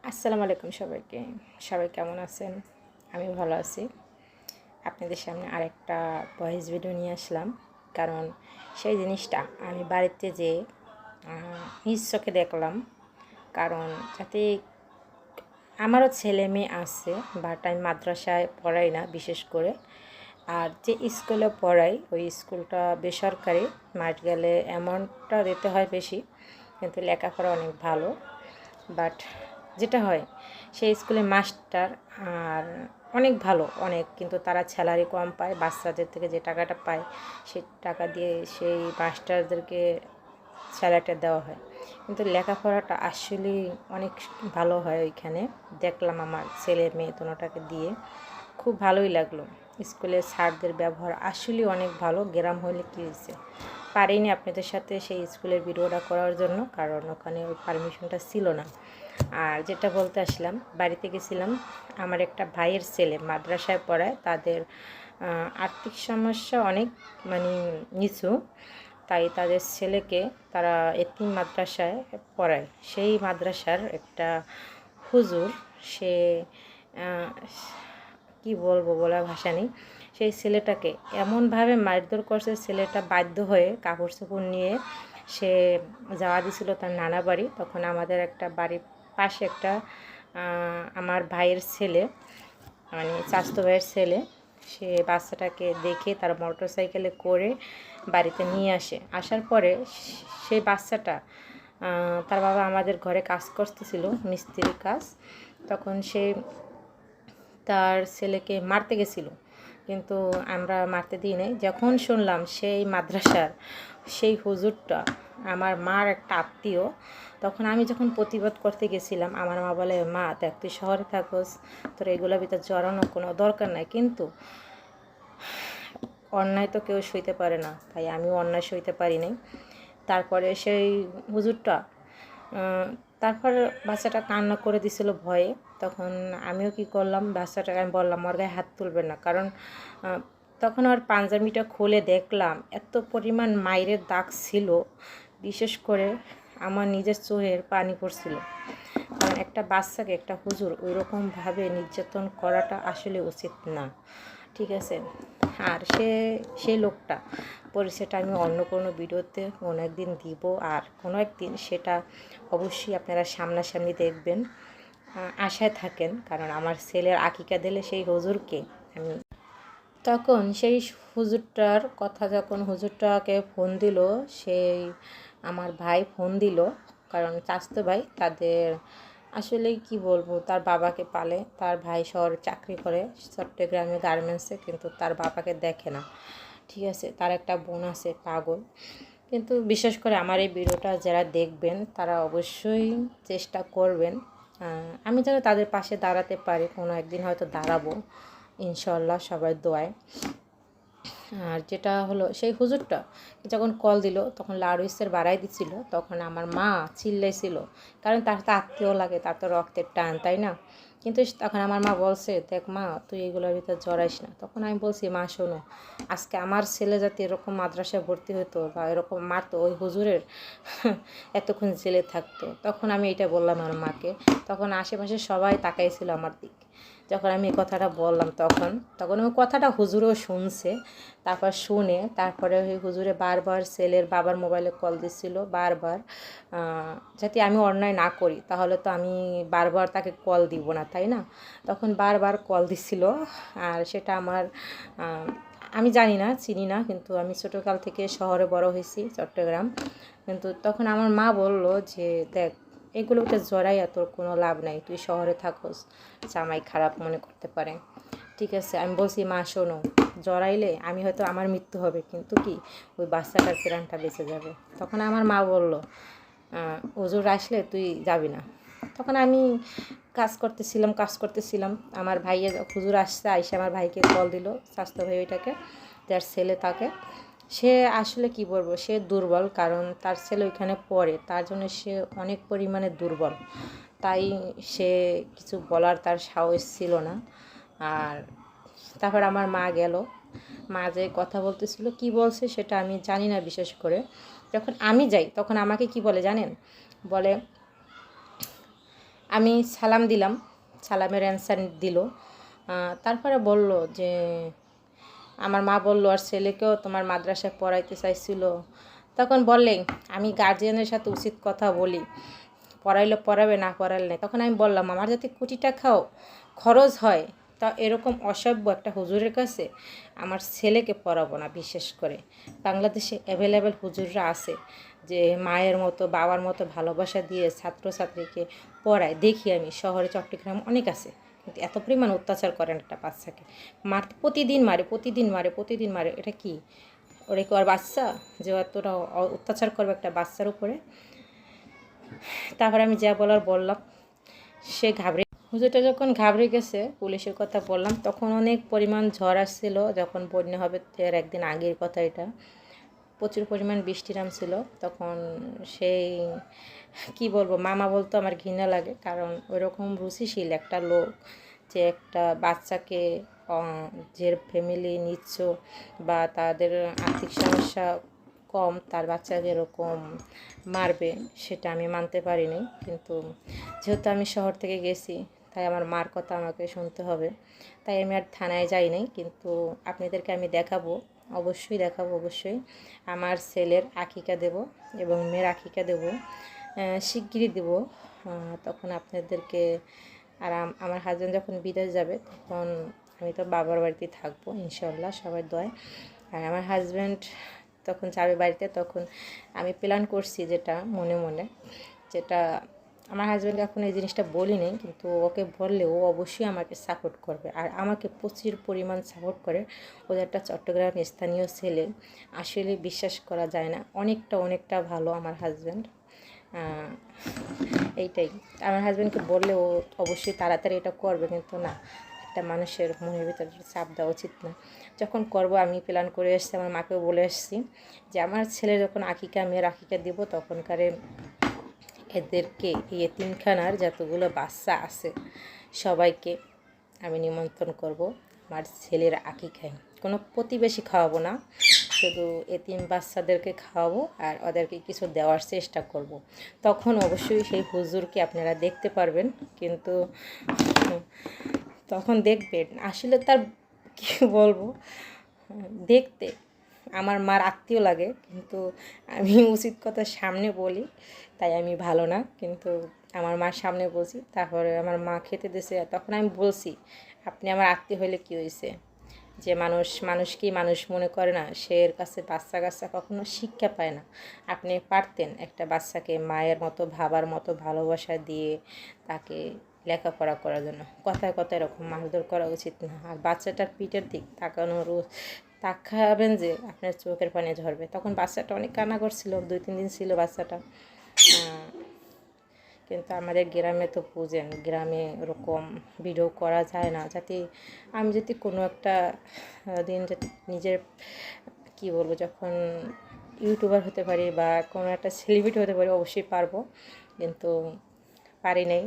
আসসালামু আলাইকুম সবাইকে। সবাই কেমন আছেন? আমি ভালো আছি। আপনাদের সামনে আরেকটা ভয়েস ভিডিও নিয়ে আসলাম। কারণ সেই জিনিসটা আমি বাড়িতে যেয়ে নিজ চোখে দেখলাম। কারণ যাতে আমারও ছেলে মেয়ে আছে, বাট আমি মাদ্রাসায় পড়াই না বিশেষ করে। আর যে স্কুলে পড়াই ওই স্কুলটা বেসরকারি, মাস গেলে অ্যামাউন্টটা দিতে হয় বেশি, কিন্তু লেখাপড়া অনেক ভালো। বাট যেটা হয় সেই স্কুলের মাস্টার আর অনেক ভালো অনেক, কিন্তু তারা স্যালারি কম পায়। বাচ্চাদের থেকে যে টাকাটা পায় সেই টাকা দিয়ে সেই মাস্টারদেরকে স্যালারিটা দেওয়া হয়, কিন্তু লেখাপড়াটা আসলেই অনেক ভালো হয় ওইখানে। দেখলাম আমার ছেলে মেয়ে দুটোটাকে দিয়ে, খুব ভালোই লাগলো। স্কুলের স্যারদের ব্যবহার আসলেই অনেক ভালো। গ্রাম হলে কী হয়েছে, পারিনি আপনাদের সাথে সেই স্কুলের ভিডিওটা করার জন্য, কারণ ওখানে ওই পারমিশনটা ছিল না। আর যেটা বলতে আসলাম, বাড়িতে গেছিলাম। আমার একটা ভাইয়ের ছেলে মাদ্রাসায় পড়ায়, তাদের আর্থিক সমস্যা অনেক মানে নিচু, তাই তাদের ছেলেকে তারা এতিম মাদ্রাসায় পড়ায়। সেই মাদ্রাসার একটা হুজুর, সে কি বলবো, বলার ভাষা নেই। সেই ছেলেটাকে এমনভাবে মারধর করছে, ছেলেটা বাধ্য হয়ে কাপড় চোপড় নিয়ে সে যাওয়া দিছিল তার নানা বাড়ি। তখন আমাদের একটা বাড়ির পাশে একটা আমার ভাইয়ের ছেলে, মানে চাচাতো ভাইয়ের ছেলে, সে বাচ্চাটাকে দেখে তার মোটর সাইকেলে করে বাড়িতে নিয়ে আসে। আসার পরে সেই বাচ্চাটা, তার বাবা আমাদের ঘরে কাজ করতেছিল, মিস্ত্রির কাজ। তখন সে তার ছেলেকে মারতে গেছিল, কিন্তু আমরা মারতে দিই নাই। যখন শুনলাম সেই মাদ্রাসার সেই হুজুরটা আমার মার একটা আত্মীয়, তখন আমি যখন প্রতিবাদ করতে গেছিলাম, আমার মা বলে, মা দেখ তুই শহরে থাকোস, তোর এগুলোর ভিতর জড়ানোর কোনো দরকার নাই, কিন্তু অন্যায় তো কেউ সইতে পারে না, তাই আমিও অন্যায় সইতে পারি নাই। তারপরে সেই হুজুরটা তারপর বাচ্চাটা কান্না করে দিছিল ভয়ে। তখন আমিও কি করলাম, বাচ্চাটাকে আমি বললাম ওর গায়ে হাত তুলবেন না, কারণ তখন ওর পাঞ্জাবিটা খুলে দেখলাম এত পরিমাণ মাইরের দাগ ছিল, বিশেষ করে আমার নিজের চোখের পানি পড়ছিল। কারণ একটা বাচ্চাকে একটা হুজুর ওই রকমভাবে নির্যাতন করাটা আসলে উচিত না, ঠিক আছে। আর সেই লোকটা পরিচয়টা আমি অন্য কোনো ভিডিওতে কোনো একদিন দিব, আর কোনো একদিন সেটা অবশ্যই আপনারা সামনাসামনি দেখবেন। আশায় থাকেন, কারণ আমার ছেলের আকিকা দিলে সেই হুজুরকে আমি, তখন সেই হুজুরটার কথা, যখন হুজুরটাকে ফোন দিল, সেই আমার ভাই ফোন দিল, কারণ চাচাতো ভাই তাদের আসলে কি বলবো, তার বাবাকে পালে, তার ভাই শহরে চাকরি করে চট্টগ্রামে গার্মেন্টসে, কিন্তু তার বাবাকে দেখে না, ঠিক আছে। তার একটা বোন আছে পাগল। কিন্তু বিশেষ করে আমার এই ভিডিওটা যারা দেখবেন তারা অবশ্যই চেষ্টা করবেন, আমি যেন তাদের পাশে দাঁড়াতে পারি, কোনো একদিন হয়তো দাঁড়াবো ইনশাল্লাহ, সবার দোয়ায়। আর যেটা হলো, সেই হুজুরটা যখন কল দিল তখন লাউডস্পিকার বাড়াই দিছিল, তখন আমার মা চিল্লাইছিল, কারণ তার তো আত্মীয় লাগে, তার তো রক্তের টান, তাই না। কিন্তু তখন আমার মা বলছে, দেখ মা তুই এগুলোর ভিতরে জড়াইস না। তখন আমি বলছি, মা শোনো, আজকে আমার ছেলে যাতে এরকম মাদ্রাসায় ভর্তি হতো বা এরকম মারতো, ওই হুজুরের এতক্ষণ জেলে থাকতো। তখন আমি এটা বললাম আমার মাকে। তখন আশেপাশে সবাই তাকাইছিল আমার দিক, যখন আমি এই কথাটা বললাম। তখন ওই কথাটা হুজুরও শুনছে। তারপর শুনে তারপরে ওই হুজুরে বারবার ছেলের বাবার মোবাইলে কল দিচ্ছিল, বারবার, যাতে আমি অন্যায় না করি, তাহলে তো আমি বারবার তাকে কল দিব না, তাই না। তখন বারবার কল দিচ্ছিল। আর সেটা আমার, আমি জানি না, চিনি না, কিন্তু আমি ছোটোকাল থেকে শহরে বড় হয়েছি, চট্টগ্রাম। কিন্তু তখন আমার মা বলল যে, দেখ এগুলোতে জড়াই তোর কোনো লাভ নাই, তুই শহরে থাকোস, জামাই খারাপ মনে করতে পারে, ঠিক আছে। আমি বলছি, মা শোনো, জড়াইলে আমি হয়তো আমার মৃত্যু হবে, কিন্তু কি ওই বাচ্চাটার প্রাণটা বেঁচে যাবে। তখন আমার মা বলল, হুজুর আসলে তুই যাবি না। তখন আমি কাজ করতেছিলাম। আমার ভাইয়ের হুজুর আসছে, আইসে আমার ভাইকে কল দিল, স্বাস্থ্য ভাই ওইটাকে, যার ছেলে তাকে। সে আসলে কি বলবো, সে দুর্বল, কারণ তার ছেলে ওইখানে পড়ে, তার জন্য সে অনেক পরিমাণে দুর্বল, তাই সে কিছু বলার তার সাহস ছিল না। আর তারপর আমার মা গেল, মা যে কথা বলতেছিল, কি বলছে সেটা আমি জানি না। বিশেষ করে যখন আমি যাই তখন আমাকে কি বলে জানেন, বলে আমি সালাম দিলাম, সালামের অ্যান্সার দিল। তারপরে বলল যে আমার মা বলল আর ছেলেকেও তোমার মাদ্রাসায় পড়াইতে চাইছিল। তখন বললেন আমি গার্জিয়ানের সাথে উচিত কথা বলি, পড়াইলে পড়াবে, না পড়াইলে নেই। তখন আমি বললাম আমার যাতে কোটি টাকাও খরচ হয়, তা এরকম অসভ্য একটা হুজুরের কাছে আমার ছেলেকে পড়াবো না। বিশেষ করে বাংলাদেশে অ্যাভেলেবেল হুজুররা আছে যে মায়ের মতো বাবার মতো ভালোবাসা দিয়ে ছাত্রছাত্রীকে পড়ায়, দেখি আমি শহরে চট্টগ্রাম অনেক আছে, কিন্তু এত পরিমাণ অত্যাচার করেন একটা বাচ্চাকে, প্রতিদিন মারে প্রতিদিন মারে প্রতিদিন মারে। এটা কি ওরা কি আর বাচ্চা যে এতটা অত্যাচার করবে একটা বাচ্চার উপরে? তারপরে আমি যা বলার বললাম, সে ঘাবড়ে, হুজুরটা যখন ঘাবড়ে গেছে, পুলিশের কথা বললাম। তখন অনেক পরিমাণ ঝড় আসছিল, যখন বন্যা হবে এর একদিন আগের কথা এটা। প্রচুর পরিমাণ বৃষ্টি নামছিল তখন। সেই কি বলবো, মামা বলতো আমার ঘৃণা লাগে, কারণ ওইরকম রুচিশীল একটা লোক যে একটা বাচ্চাকে যে ফ্যামিলি নিচ্ছ বা তাদের আর্থিক সমস্যা কম, তার বাচ্চাকে এরকম মারবে, সেটা আমি মানতে পারিনি। কিন্তু যেহেতু আমি শহর থেকে গেছি, তাই আমার মার কথা আমাকে শুনতে হবে, তাই আমি আর থানায় যাই নাই। কিন্তু আপনাদেরকে আমি দেখাবো, অবশ্যই দেখাবো, অবশ্যই আমার ছেলের আকিকা দেব এবং মেয়ের আকিকা দেব, শিগগিরই দেব। তখন আপনাদেরকে, আর আমার হাজব্যান্ড যখন বিদেশ যাবে তখন আমি তো বাবার বাড়িতেই থাকবো ইনশাল্লাহ, সবার দোয়ায়। আর আমার হাজব্যান্ড তখন যাবে বাড়িতে, তখন আমি প্ল্যান করছি যেটা মনে মনে, যেটা আমার হাজব্যান্ডকে এখন এই জিনিসটা বলি নেই, কিন্তু ওকে বললে ও অবশ্যই আমাকে সাপোর্ট করবে, আর আমাকে প্রচুর পরিমাণ সাপোর্ট করে। ওদের একটা চট্টগ্রাম স্থানীয় ছেলে, আসলে বিশ্বাস করা যায় না, অনেকটা অনেকটা ভালো আমার হাজব্যান্ড। এইটাই, আমার হাজব্যান্ডকে বললে ও অবশ্যই তাড়াতাড়ি এটা করবে, কিন্তু না, একটা মানুষের মনের ভিতরে চাপ দেওয়া উচিত না। যখন করব আমি প্ল্যান করে এসেছি, আমার মাকেও বলে এসেছি যে আমার ছেলে যখন আকিকা, মেয়ের আকিকা দিব, তখনকারে এদেরকে এই এতিমখানার যতগুলো বাচ্চা আছে সবাইকে আমি নিমন্ত্রণ করব আমার ছেলের আকিকায়। কোনো প্রতিবেশী খাওয়াবো না, শুধু এতিম বাচ্চাদেরকে খাওয়াবো আর ওদেরকে কিছু দেওয়ার চেষ্টা করব। তখন অবশ্যই সেই হুজুরকে আপনারা দেখতে পারবেন, কিন্তু তখন দেখবেন আসলে তার কী বলবো, দেখতে আমার মার আত্মীয় লাগে, কিন্তু আমি উচিত কথা সামনে বলি, তাই আমি ভালো না, কিন্তু আমার মার সামনে বলছি। তারপরে আমার মা খেতে দিয়েছে, তখন আমি বলছি আপনি আমার আত্মীয় হইলে কী হয়েছে, যে মানুষকেই মানুষ মনে করে না, সে এর কাছে বাচ্চা কাচ্চা কখনো শিক্ষা পায় না। আপনি পারতেন একটা বাচ্চাকে মায়ের মতো ভাবার মতো ভালোবাসা দিয়ে তাকে লেখাপড়া করার জন্য। কথায় কথায় এরকম মারধর করা উচিত না। আর বাচ্চাটার পিঠের দিক তাকাবেন যে আপনার চোখের পানি ঝরবে। তখন বাচ্চাটা অনেক কান্না করছিল, 2-3 দিন ছিল বাচ্চাটা। কিন্তু আমাদের গ্রামে তো বুঝেন, গ্রামে ওরকম ভিডিও করা যায় না, যাতে আমি যদি কোনো একটা দিন যাতে নিজের কী বলবো, যখন ইউটিউবার হতে পারি বা কোনো একটা সেলিব্রিটি হতে পারি, অবশ্যই পারবো, কিন্তু পারি নাই।